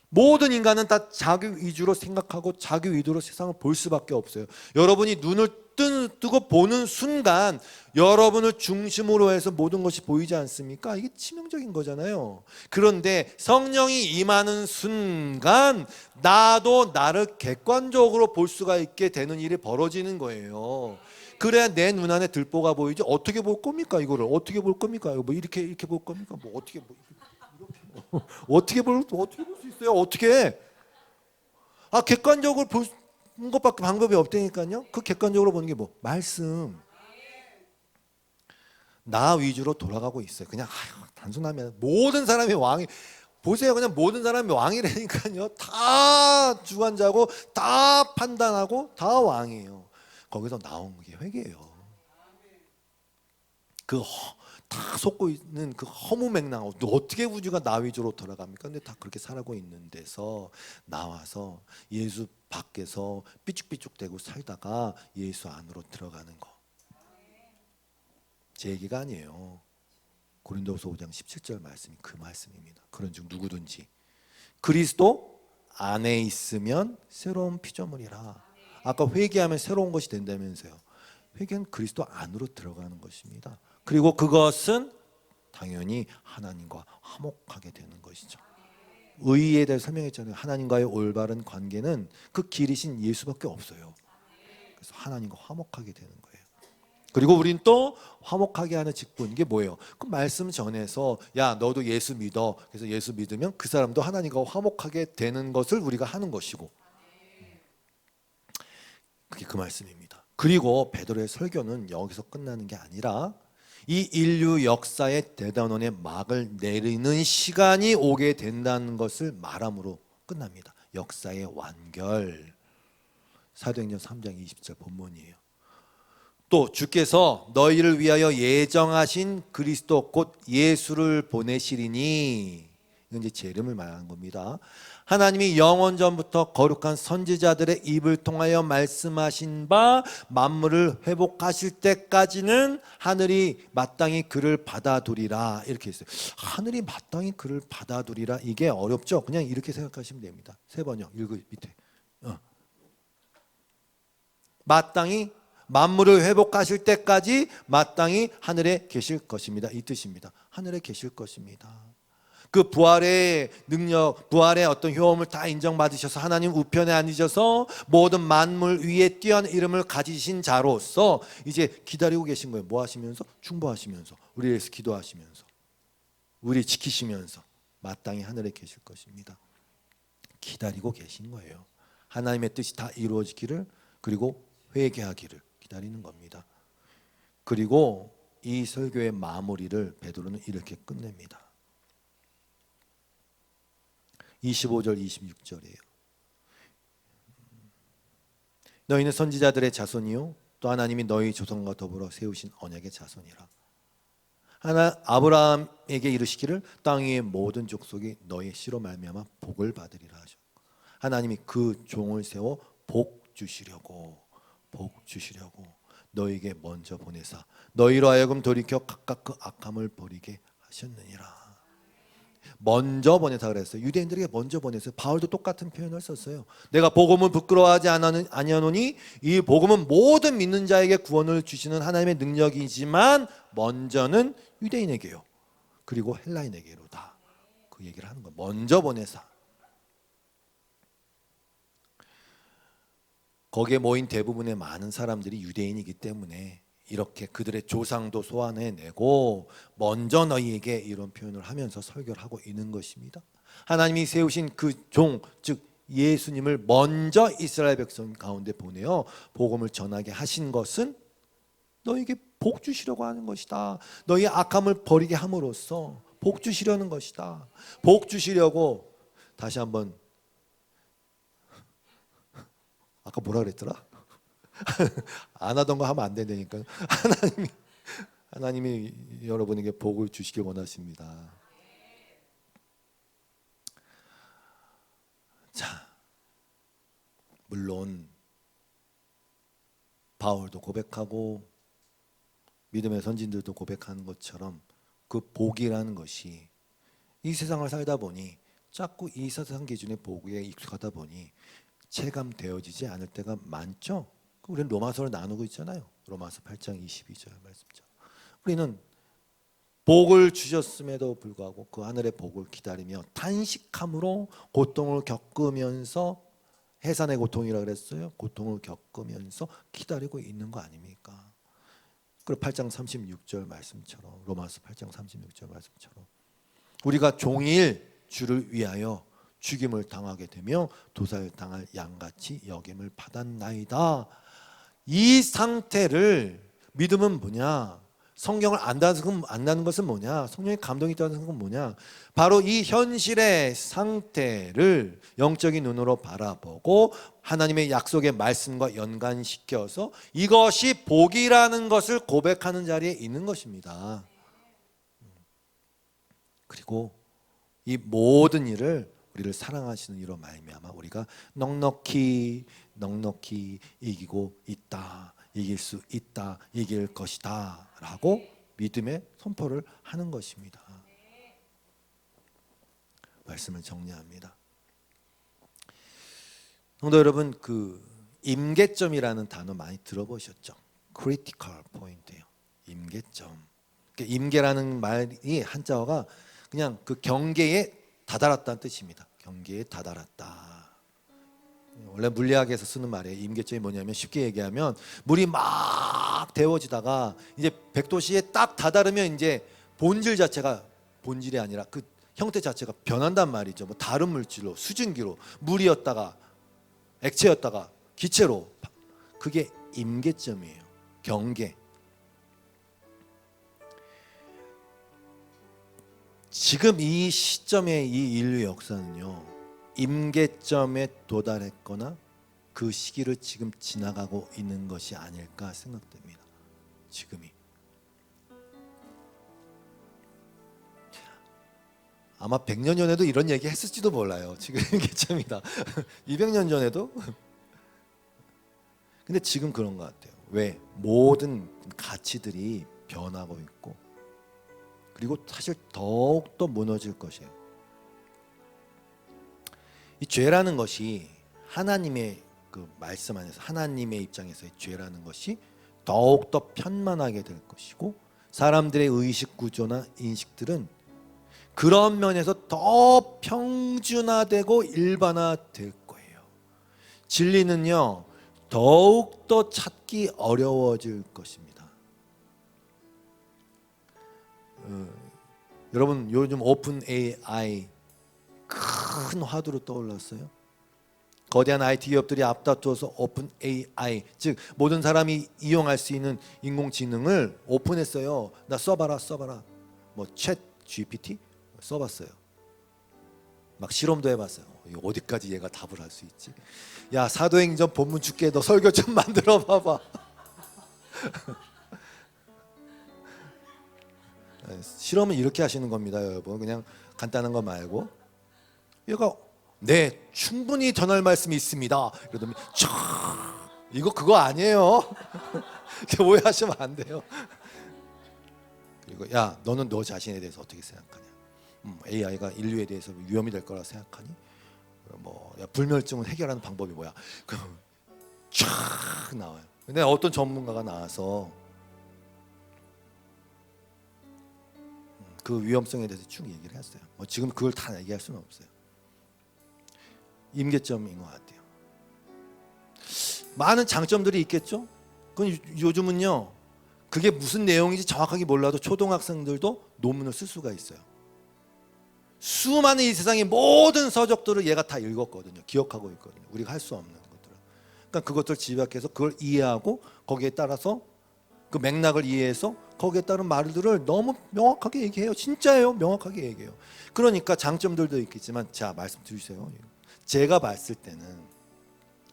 모든 인간은 다 자기 위주로 생각하고 자기 위주로 세상을 볼 수밖에 없어요. 여러분이 눈을 뜨고 보는 순간 여러분을 중심으로 해서 모든 것이 보이지 않습니까? 이게 치명적인 거잖아요. 그런데 성령이 임하는 순간 나도 나를 객관적으로 볼 수가 있게 되는 일이 벌어지는 거예요. 그래야 내 눈 안에 들보가 보이죠. 어떻게 볼 겁니까? 이거를 어떻게 볼 겁니까? 뭐 이렇게 볼 겁니까? 뭐 어떻게 어떻게 볼 수 있어요? 어떻게? 객관적으로 볼 것밖에 방법이 없다니까요. 그 객관적으로 보는 게 뭐? 말씀. 나 위주로 돌아가고 있어요. 그냥 단순하면 모든 사람이 왕이 보세요. 그냥 모든 사람이 왕이라니까요. 다 주관자고 다 판단하고 다 왕이에요. 거기서 나온 게 회개예요. 다 속고 있는 그 허무맹랑 어떻게 우주가 나 위주로 돌아갑니까? 근데 다 그렇게 살아고 있는 데서 나와서 예수 밖에서 삐죽삐죽대고 살다가 예수 안으로 들어가는 거. 제 얘기가 아니에요. 고린도후서 5장 17절 말씀이 그 말씀입니다. 그런 중 누구든지 그리스도 안에 있으면 새로운 피조물이라. 아까 회개하면 새로운 것이 된다면서요. 회개는 그리스도 안으로 들어가는 것입니다. 그리고 그것은 당연히 하나님과 화목하게 되는 것이죠. 의에 대해 설명했잖아요. 하나님과의 올바른 관계는 그 길이신 예수밖에 없어요. 그래서 하나님과 화목하게 되는 거예요. 그리고 우린 또 화목하게 하는 직분, 이게 뭐예요? 그 말씀 전해서 야 너도 예수 믿어. 그래서 예수 믿으면 그 사람도 하나님과 화목하게 되는 것을 우리가 하는 것이고, 그게 그 말씀입니다. 그리고 베드로의 설교는 여기서 끝나는 게 아니라 이 인류 역사의 대단원의 막을 내리는 시간이 오게 된다는 것을 말함으로 끝납니다. 역사의 완결. 사도행전 3장 20절 본문이에요. 또 주께서 너희를 위하여 예정하신 그리스도 곧 예수를 보내시리니, 이건 이제 제 이름을 말하는 겁니다. 하나님이 영원 전부터 거룩한 선지자들의 입을 통하여 말씀하신 바 만물을 회복하실 때까지는 하늘이 마땅히 그를 받아두리라, 이렇게 했어요. 하늘이 마땅히 그를 받아두리라, 이게 어렵죠? 그냥 이렇게 생각하시면 됩니다. 세 번역 읽을 밑에 마땅히 만물을 회복하실 때까지 마땅히 하늘에 계실 것입니다. 이 뜻입니다. 하늘에 계실 것입니다. 그 부활의 능력, 부활의 어떤 효험을 다 인정받으셔서 하나님 우편에 앉으셔서 모든 만물 위에 뛰어난 이름을 가지신 자로서 이제 기다리고 계신 거예요. 뭐 하시면서? 충보하시면서, 우리를 위해서 기도하시면서, 우리 지키시면서 마땅히 하늘에 계실 것입니다. 기다리고 계신 거예요. 하나님의 뜻이 다 이루어지기를, 그리고 회개하기를 기다리는 겁니다. 그리고 이 설교의 마무리를 베드로는 이렇게 끝냅니다. 25절 26절이에요. 너희는 선지자들의 자손이요 또 하나님이 너희 조상과 더불어 세우신 언약의 자손이라. 아브라함에게 이르시기를 땅 위의 모든 족속이 너희 씨로 말미암아 복을 받으리라 하셨고, 하나님이 그 종을 세워 복 주시려고 너희에게 먼저 보내사 너희로 하여금 돌이켜 각각 그 악함을 버리게 하셨느니라. 먼저 보내사 그랬어요. 유대인들에게 먼저 보냈어요. 바울도 똑같은 표현을 썼어요. 내가 복음을 부끄러워하지 아니하노니 이 복음은 모든 믿는 자에게 구원을 주시는 하나님의 능력이지만 먼저는 유대인에게요, 그리고 헬라인에게로다, 그 얘기를 하는 거예요. 먼저 보내사. 거기에 모인 대부분의 많은 사람들이 유대인이기 때문에 이렇게 그들의 조상도 소환해내고 먼저 너희에게 이런 표현을 하면서 설교를 하고 있는 것입니다. 하나님이 세우신 그 종, 즉 예수님을 먼저 이스라엘 백성 가운데 보내어 복음을 전하게 하신 것은 너희에게 복 주시려고 하는 것이다. 너희의 악함을 버리게 함으로써 복 주시려는 것이다. 복 주시려고. 다시 한번, 아까 뭐라 그랬더라? 안 하던 거 하면 안 된다니까. 하나님이 여러분에게 복을 주시길 원하십니다. 자, 물론 바울도 고백하고 믿음의 선진들도 고백하는 것처럼 그 복이라는 것이 이 세상을 살다 보니 자꾸 이 세상 기준의 보고에 익숙하다 보니 체감되어지지 않을 때가 많죠. 우리는 로마서를 나누고 있잖아요. 로마서 8장 22절 말씀처럼 우리는 복을 주셨음에도 불구하고 그 하늘의 복을 기다리며 탄식함으로 고통을 겪으면서 해산의 고통이라 그랬어요. 고통을 겪으면서 기다리고 있는 거 아닙니까? 그리고 8장 36절 말씀처럼 로마서 8장 36절 말씀처럼 우리가 종일 주를 위하여 죽임을 당하게 되며 도살당할 양같이 여김을 받았나이다. 이 상태를 믿음은 뭐냐? 성경을 안다는 것은 뭐냐? 성령의 감동이 있다는 것은 뭐냐? 바로 이 현실의 상태를 영적인 눈으로 바라보고 하나님의 약속의 말씀과 연관시켜서 이것이 복이라는 것을 고백하는 자리에 있는 것입니다. 그리고 이 모든 일을 우리를 사랑하시는 이로 말미암아 우리가 넉넉히 이기고 있다. 이길 수 있다. 이길 것이다. 라고 믿음의 선포를 하는 것입니다. 말씀을 정리합니다. 성도 여러분, 그 임계점이라는 단어 많이 들어보셨죠? critical point예요. 임계점. 임계라는 말이 한자어가 그냥 그 경계에 다다랐다는 뜻입니다. 경계에 다다랐다. 원래 물리학에서 쓰는 말이에요. 임계점이 뭐냐면 쉽게 얘기하면 물이 막 데워지다가 이제 100도씨에 딱 다다르면 이제 본질 자체가 본질이 아니라 그 형태 자체가 변한단 말이죠. 뭐 다른 물질로 수증기로 물이었다가 액체였다가 기체로 그게 임계점이에요. 경계. 지금 이 시점의 이 인류 역사는요. 임계점에 도달했거나 그 시기를 지금 지나가고 있는 것이 아닐까 생각됩니다. 지금이. 아마 100년 전에도 이런 얘기 했을지도 몰라요. 지금 임계점이다. 200년 전에도. 근데 지금 그런 것 같아요. 왜? 모든 가치들이 변하고 있고 그리고 사실 더욱더 무너질 것이에요. 이 죄라는 것이 하나님의 그 말씀 안에서 하나님의 입장에서의 죄라는 것이 더욱더 편만하게 될 것이고 사람들의 의식 구조나 인식들은 그런 면에서 더 평준화되고 일반화될 거예요. 진리는요 더욱더 찾기 어려워질 것입니다. 여러분 요즘 오픈 AI 큰 화두로 떠올랐어요. 거대한 IT 기업들이 앞다투어서 오픈 AI, 즉 모든 사람이 이용할 수 있는 인공지능을 오픈했어요. 나 써봐라. 뭐 챗 GPT 써봤어요. 막 실험도 해봤어요. 어디까지 얘가 답을 할 수 있지? 야 사도행전 본문 줄게. 너 설교 좀 만들어 봐봐. 실험은 이렇게 하시는 겁니다, 여러분. 그냥 간단한 거 말고. 얘가 네 충분히 전할 말씀이 있습니다. 그러더니 이거 그거 아니에요. 오해하시면 안 돼요. 그리고 야 너는 너 자신에 대해서 어떻게 생각하냐? AI가 인류에 대해서 위험이 될 거라 생각하니? 뭐 야, 불멸증을 해결하는 방법이 뭐야? 그럼 쫙 나와요. 근데 어떤 전문가가 나와서 그 위험성에 대해서 쭉 얘기를 했어요. 뭐 지금 그걸 다 얘기할 수는 없어요. 임계점인 것 같아요. 많은 장점들이 있겠죠. 그건 요즘은요 그게 무슨 내용인지 정확하게 몰라도 초등학생들도 논문을 쓸 수가 있어요. 수많은 이 세상의 모든 서적들을 얘가 다 읽었거든요. 기억하고 있거든요. 우리가 할 수 없는 것들을. 그러니까 그것들 집약해서 그걸 이해하고 거기에 따라서 그 맥락을 이해해서 거기에 따른 말들을 너무 명확하게 얘기해요. 진짜예요. 명확하게 얘기해요. 그러니까 장점들도 있겠지만 자 말씀 드리세요. 제가 봤을 때는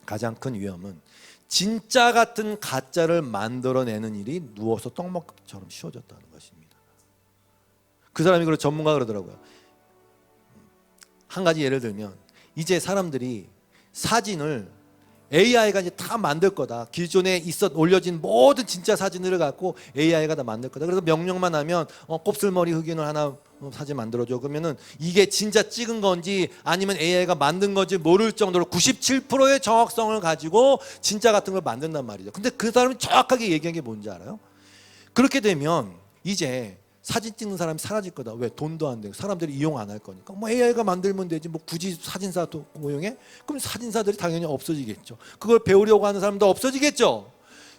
가장 큰 위험은 진짜 같은 가짜를 만들어내는 일이 누워서 떡먹기처럼 쉬워졌다는 것입니다. 그 사람이 그런 전문가가 그러더라고요. 한 가지 예를 들면 이제 사람들이 사진을 AI가 이제 다 만들 거다. 기존에 올려진 모든 진짜 사진들을 갖고 AI가 다 만들 거다. 그래서 명령만 하면 곱슬머리 흑인을 하나 사진 만들어줘. 그러면은 이게 진짜 찍은 건지 아니면 AI가 만든 건지 모를 정도로 97%의 정확성을 가지고 진짜 같은 걸 만든단 말이죠. 근데 그 사람이 정확하게 얘기한 게 뭔지 알아요? 그렇게 되면 이제 사진 찍는 사람이 사라질 거다. 왜? 돈도 안 되고 사람들이 이용 안 할 거니까. 뭐 AI가 만들면 되지. 뭐 굳이 사진사도 고용해? 그럼 사진사들이 당연히 없어지겠죠. 그걸 배우려고 하는 사람도 없어지겠죠.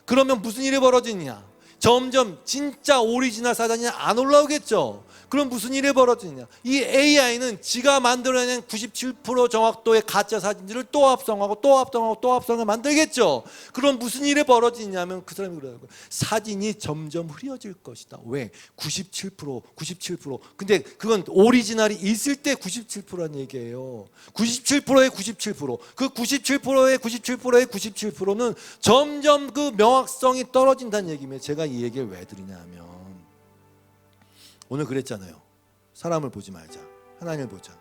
그러면 무슨 일이 벌어지냐? 점점 진짜 오리지널 사진이 안 올라오겠죠. 그럼 무슨 일이 벌어지냐? 이 AI는 지가 만들어낸 97% 정확도의 가짜 사진들을 또 합성하고 또 합성하고 또 합성을 만들겠죠. 그럼 무슨 일이 벌어지냐면 그 사람이 그러는 거예요. 사진이 점점 흐려질 것이다. 왜? 97%. 근데 그건 오리지널이 있을 때 97%라는 얘기예요. 97%의 97%. 그 97%의 97%의 97%는 점점 그 명확성이 떨어진다는 얘기입니다. 제가 이 얘기를 왜 드리냐면 오늘 그랬잖아요. 사람을 보지 말자. 하나님을 보자.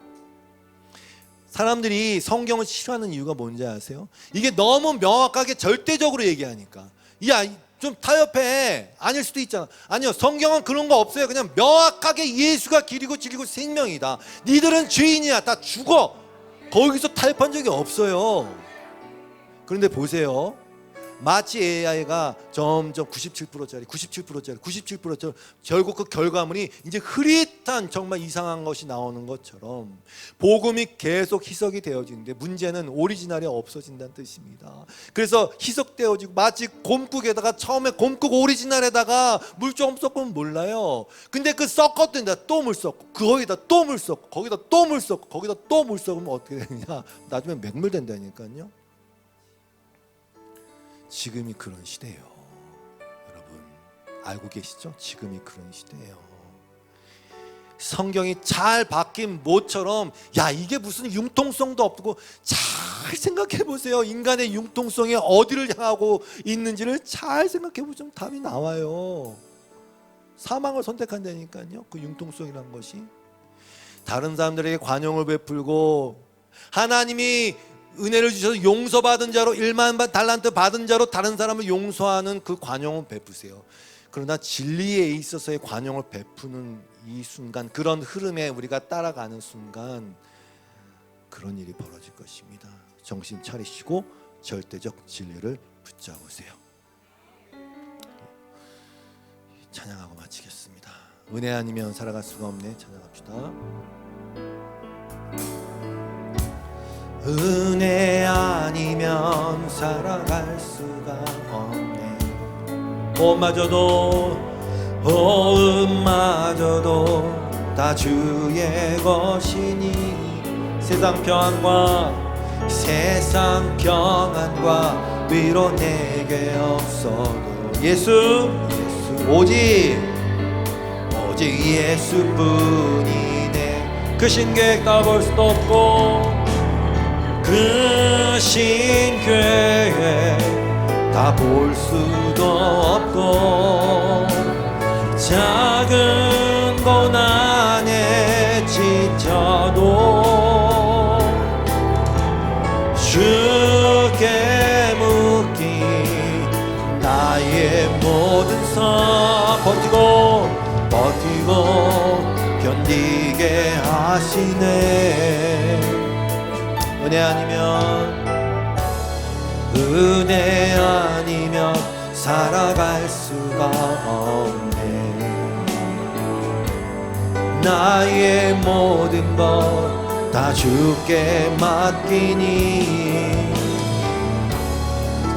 사람들이 성경을 싫어하는 이유가 뭔지 아세요? 이게 너무 명확하게 절대적으로 얘기하니까. 야, 좀 타협해. 아닐 수도 있잖아. 아니요, 성경은 그런 거 없어요. 그냥 명확하게 예수가 길이고 진리고 생명이다. 니들은 죄인이야. 다 죽어. 거기서 타협한 적이 없어요. 그런데 보세요. 마치 AI가 점점 97%짜리 결국 그 결과물이 이제 흐릿한 정말 이상한 것이 나오는 것처럼 복음이 계속 희석이 되어지는데 문제는 오리지널이 없어진다는 뜻입니다. 그래서 희석되어지고 마치 곰국에다가 처음에 곰국 오리지널에다가 물 조금 섞으면 몰라요. 근데 그 섞었더니 또 물 섞고 거기다 또 물 섞고 거기다 또 물 섞고 거기다 또 물 섞으면 어떻게 되느냐? 나중에 맹물된다니까요. 지금이 그런 시대예요. 여러분 알고 계시죠? 지금이 그런 시대예요. 성경이 잘 박힌 모처럼 야 이게 무슨 융통성도 없고 잘 생각해 보세요. 인간의 융통성이 어디를 향하고 있는지를 잘 생각해 보시면 답이 나와요. 사망을 선택한다니까요. 그 융통성이란 것이 다른 사람들에게 관용을 베풀고 하나님이 은혜를 주셔서 용서받은 자로 1만 달란트 받은 자로 다른 사람을 용서하는 그 관용을 베푸세요. 그러나 진리에 있어서의 관용을 베푸는 이 순간, 그런 흐름에 우리가 따라가는 순간 그런 일이 벌어질 것입니다. 정신 차리시고 절대적 진리를 붙잡으세요. 찬양하고 마치겠습니다. 은혜 아니면 살아갈 수가 없네. 찬양합시다. 은혜 아니면 살아갈 수가 없네. 음마저도 다 주의 것이니 세상 평안과 위로 내게 없어도 예수 오직 예수뿐이네. 그 신계획 다 볼 수도 없고 그 신계획 다 볼 수도 없고 작은 고난에 지쳐도 주께 묻기 나의 모든 삶 버티고 견디게 하시네. 은혜 아니면 살아갈 수가 없네. 나의 모든 것 다 주께 맡기니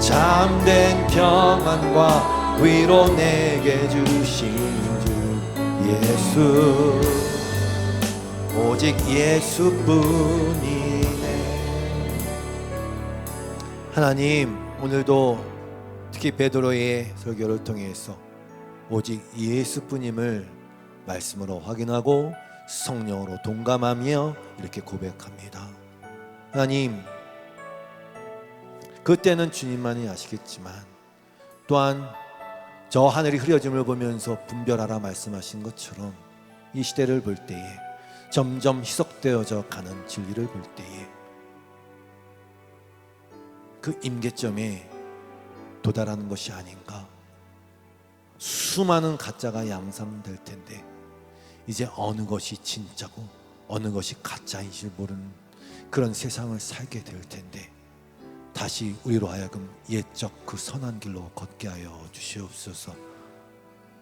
참된 평안과 위로 내게 주신 주 예수 오직 예수뿐이네. 하나님 오늘도 특히 베드로의 설교를 통해서 오직 예수뿐임을 말씀으로 확인하고 성령으로 동감하며 이렇게 고백합니다. 하나님 그때는 주님만이 아시겠지만 또한 저 하늘이 흐려짐을 보면서 분별하라 말씀하신 것처럼 이 시대를 볼 때에 점점 희석되어져 가는 진리를 볼 때에 그 임계점에 도달하는 것이 아닌가. 수많은 가짜가 양산될 텐데 이제 어느 것이 진짜고 어느 것이 가짜인 줄 모르는 그런 세상을 살게 될 텐데 다시 우리로 하여금 옛적 그 선한 길로 걷게 하여 주시옵소서.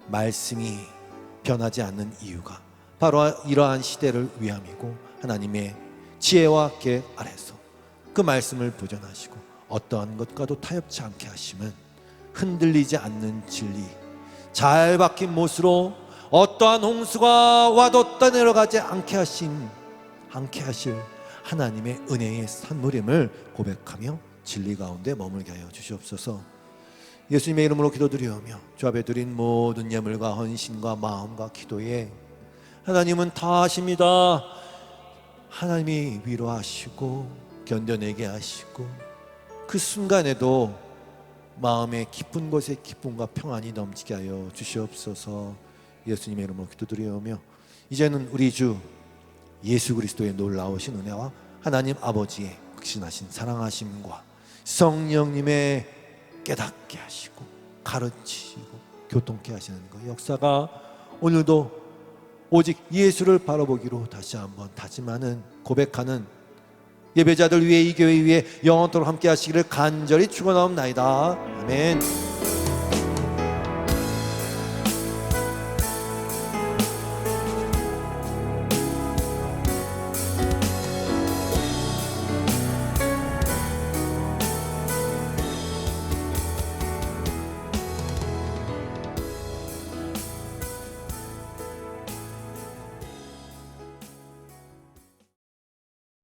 말씀이 변하지 않는 이유가 바로 이러한 시대를 위함이고 하나님의 지혜와 계획 아래서 그 말씀을 보존하시고 어떠한 것과도 타협치 않게 하시면 흔들리지 않는 진리, 잘 박힌 못으로 어떠한 홍수가 와도 떠내려가지 않게 하실 하나님의 은혜의 산물임을 고백하며 진리 가운데 머물게 하여 주시옵소서. 예수님의 이름으로 기도드리오며 주 앞에 드린 모든 예물과 헌신과 마음과 기도에 하나님은 다 하십니다. 하나님이 위로하시고 견뎌내게 하시고 그 순간에도 마음의 깊은 곳에 기쁨과 평안이 넘치게 하여 주시옵소서. 예수님의 이름으로 기도드리오며 이제는 우리 주 예수 그리스도의 놀라우신 은혜와 하나님 아버지의 극신하신 사랑하심과 성령님의 깨닫게 하시고 가르치시고 교통케 하시는 그 역사가 오늘도 오직 예수를 바라보기로 다시 한번 다짐하는 고백하는 예배자들 위해 이 교회 위해 영원토록 함께 하시기를 간절히 축원하옵나이다. 아멘.